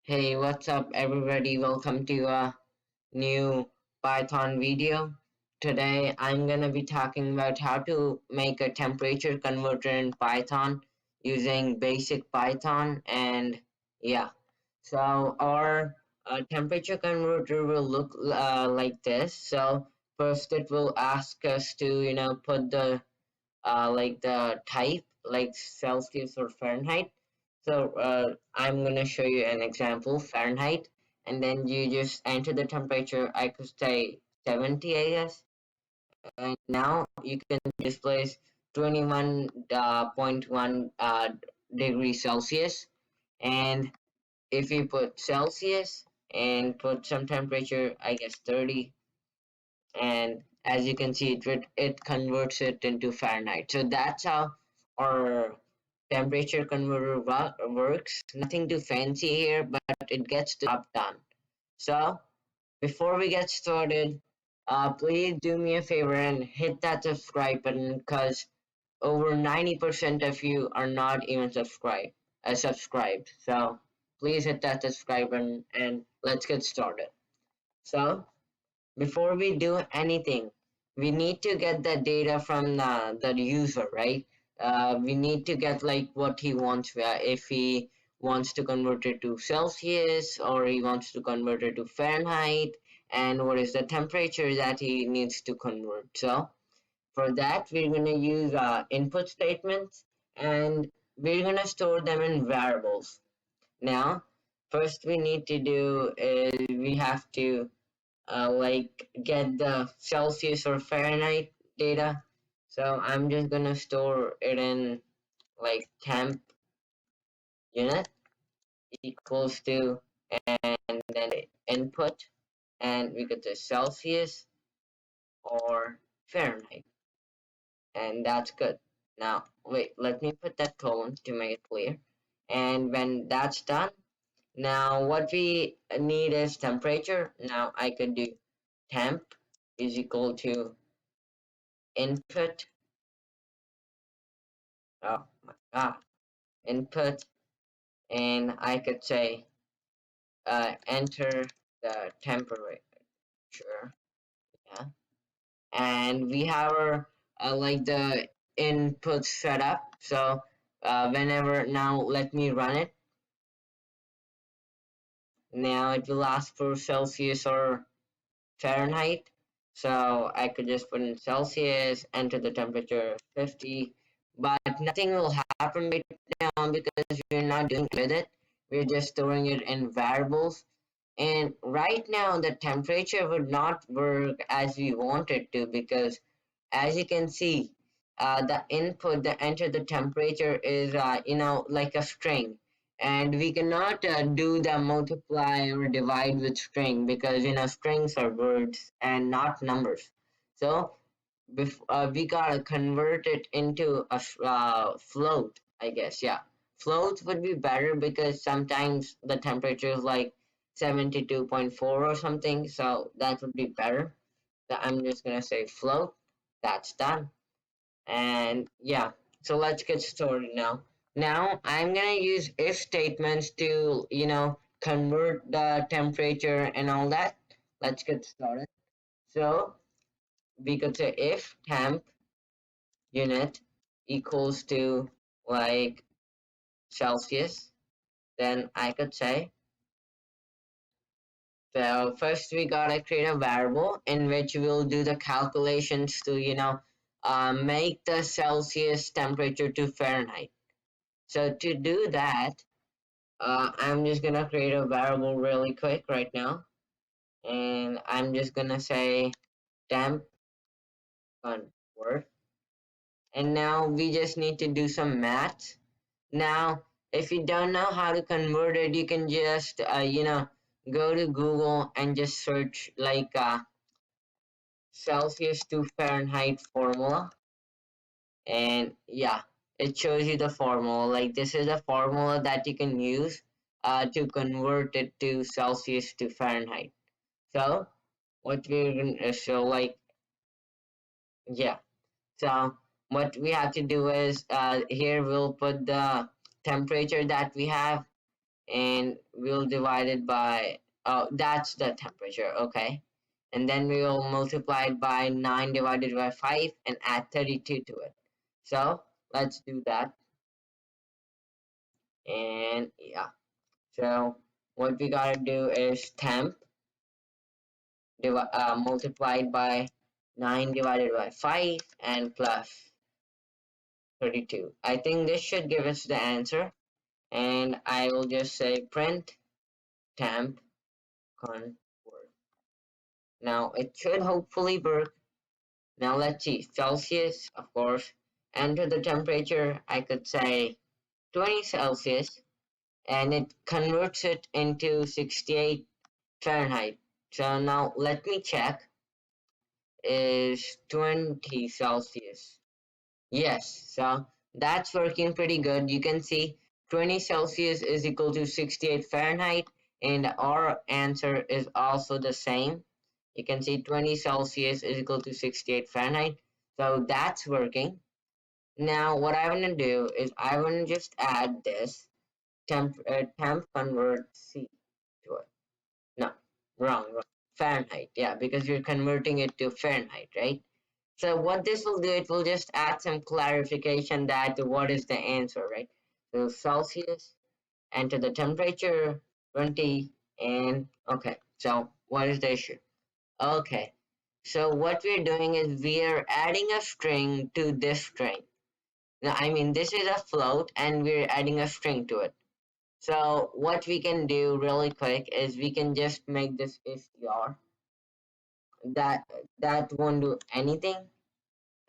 Hey, what's up, everybody? Welcome to a new Python video. Today, I'm gonna be talking about how to make a temperature converter in Python using basic Python. And yeah, so our temperature converter will look like this. So first, it will ask us to, put the like the type, like Celsius or Fahrenheit. So I'm gonna show you an example, Fahrenheit, and then you just enter the temperature. I could say 70, I guess. And now you can display 21.1 degrees Celsius. And if you put Celsius and put some temperature, I guess 30, and as you can see it converts it into Fahrenheit. So that's how our temperature converter works. Nothing too fancy here, but it gets the job done. So before we get started, please do me a favor and hit that subscribe button because over 90% of you are not even subscribed. So please hit that subscribe button and let's get started. So before we do anything, we need to get the data from the user, right? We need to get like what he wants, if he wants to convert it to Celsius or he wants to convert it to Fahrenheit, and what is the temperature that he needs to convert. So for that, we're going to use input statements, and we're going to store them in variables. Now, first we need to do is we have to like get the Celsius or Fahrenheit data. So I'm just gonna store it in like temp unit equals to, and then input, and we could say Celsius or Fahrenheit, and that's good. Now wait, let me put that colon to make it clear. And when that's done, now what we need is temperature. Now I could do temp is equal to input. Oh my god. Input, and I could say enter the temperature. Yeah. And we have our like the input set up. So whenever, now let me run it. Now it will ask for Celsius or Fahrenheit. So I could just put in Celsius, enter the temperature 50, but nothing will happen right now because we're not doing with it. We're just storing it in variables. And right now the temperature would not work as we want it to, because as you can see, the input, the enter the temperature is, like a string. And we cannot do the multiply or divide with string because, strings are words and not numbers. So we gotta convert it into a float, I guess. Yeah, floats would be better because sometimes the temperature is like 72.4 or something, so that would be better. So I'm just gonna say float. That's done. And yeah, so let's get started now. Now I'm gonna use if statements to, convert the temperature and all that. Let's get started. So we could say if temp unit equals to like Celsius, then I could say, so first we gotta create a variable in which we'll do the calculations to, make the Celsius temperature to Fahrenheit. So to do that, I'm just gonna create a variable really quick right now, and I'm just gonna say temp convert, and now we just need to do some math. Now, if you don't know how to convert it, you can just, go to Google and just search like Celsius to Fahrenheit formula. And yeah, it shows you the formula. Like this is a formula that you can use to convert it to Celsius to Fahrenheit. So, what we're going to show, like, yeah. So, what we have to do is here we'll put the temperature that we have, and we'll divide it by, oh, that's the temperature, okay. And then we will multiply it by 9 divided by 5 and add 32 to it. So let's do that. And yeah, so what we gotta do is temp multiplied by 9 divided by 5 and plus 32. I think this should give us the answer. And I will just say print temp convert. Now it should hopefully work. Now let's see, Celsius, of course. Enter the temperature, I could say 20 Celsius, and it converts it into 68 Fahrenheit. So now let me check, is 20 Celsius. Yes, so that's working pretty good. You can see 20 Celsius is equal to 68 Fahrenheit, and our answer is also the same. You can see 20 Celsius is equal to 68 Fahrenheit. So that's working. Now, what I want to do is I want to just add this temp convert C to it. No, wrong. Fahrenheit, yeah, because you're converting it to Fahrenheit, right? So what this will do, it will just add some clarification that what is the answer, right? So Celsius, enter the temperature, 20, and okay. So what is the issue? Okay. So what we're doing is we are adding a string to this string. Now, I mean, this is a float and we're adding a string to it. So what we can do really quick is we can just make this str. That that won't do anything.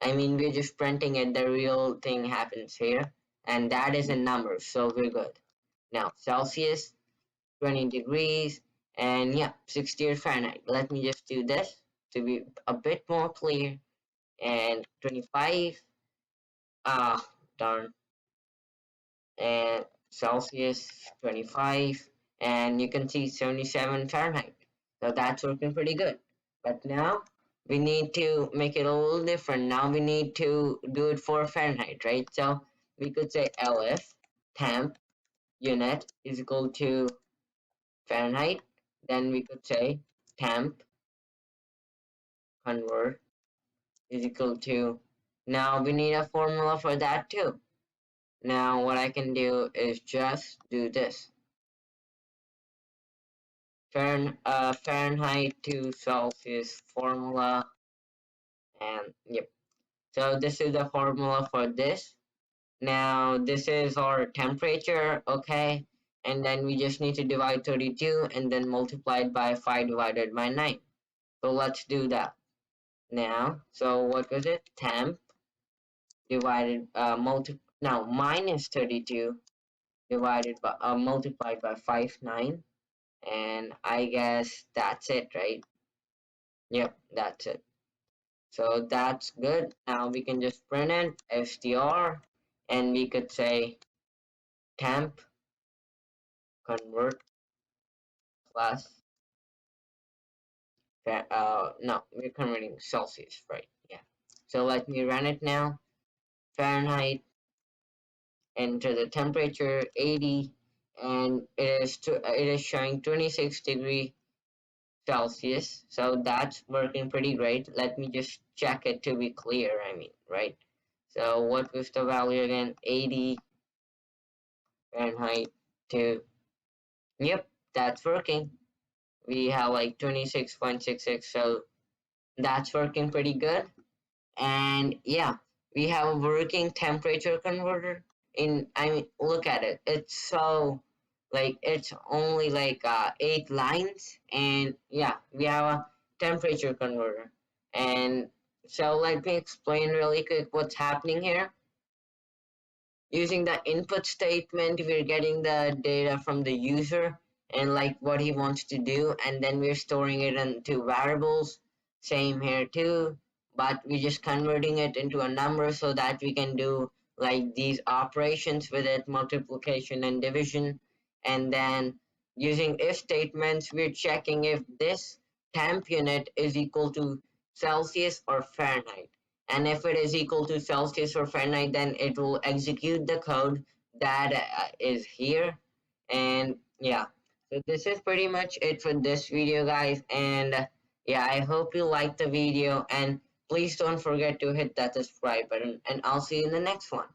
I mean, we're just printing it. The real thing happens here, and that is in numbers, so we're good. Now Celsius, 20 degrees, and yeah, 68 Fahrenheit. Let me just do this to be a bit more clear. And 25, ah, darn, and Celsius 25, and you can see 77 Fahrenheit. So that's working pretty good. But now we need to make it a little different. Now we need to do it for Fahrenheit, right? So we could say LF temp unit is equal to Fahrenheit. Then we could say temp convert is equal to. Now we need a formula for that too. Now what I can do is just do this. Fahrenheit to Celsius formula, and yep. So this is the formula for this. Now this is our temperature, okay, and then we just need to divide 32 and then multiply it by 5 divided by 9. So let's do that now. So what was it? Temp divided now minus 32 divided by multiplied by 5 9, and I guess that's it, right? Yep, that's it. So that's good. Now we can just print it str, and we could say temp convert plus no, we're converting Celsius, right? Yeah. So let me run it now. Fahrenheit, enter the temperature 80, and it is showing 26 degrees Celsius. So that's working pretty great. Let me just check it to be clear. I mean, right? So what was the value again? 80 Fahrenheit to. Yep, that's working. We have like 26.66, so that's working pretty good. And yeah, we have a working temperature converter. In I mean, look at it. It's so like it's only like 8 lines, and yeah, we have a temperature converter. And so let me explain really quick what's happening here. Using the input statement, we're getting the data from the user and like what he wants to do, and then we're storing it into variables. Same here too, but we're just converting it into a number so that we can do like these operations with it, multiplication and division. And then using if statements, we're checking if this temp unit is equal to Celsius or Fahrenheit. And if it is equal to Celsius or Fahrenheit, then it will execute the code that is here. And yeah, so this is pretty much it for this video, guys. And yeah, I hope you liked the video, and please don't forget to hit that subscribe button, and I'll see you in the next one.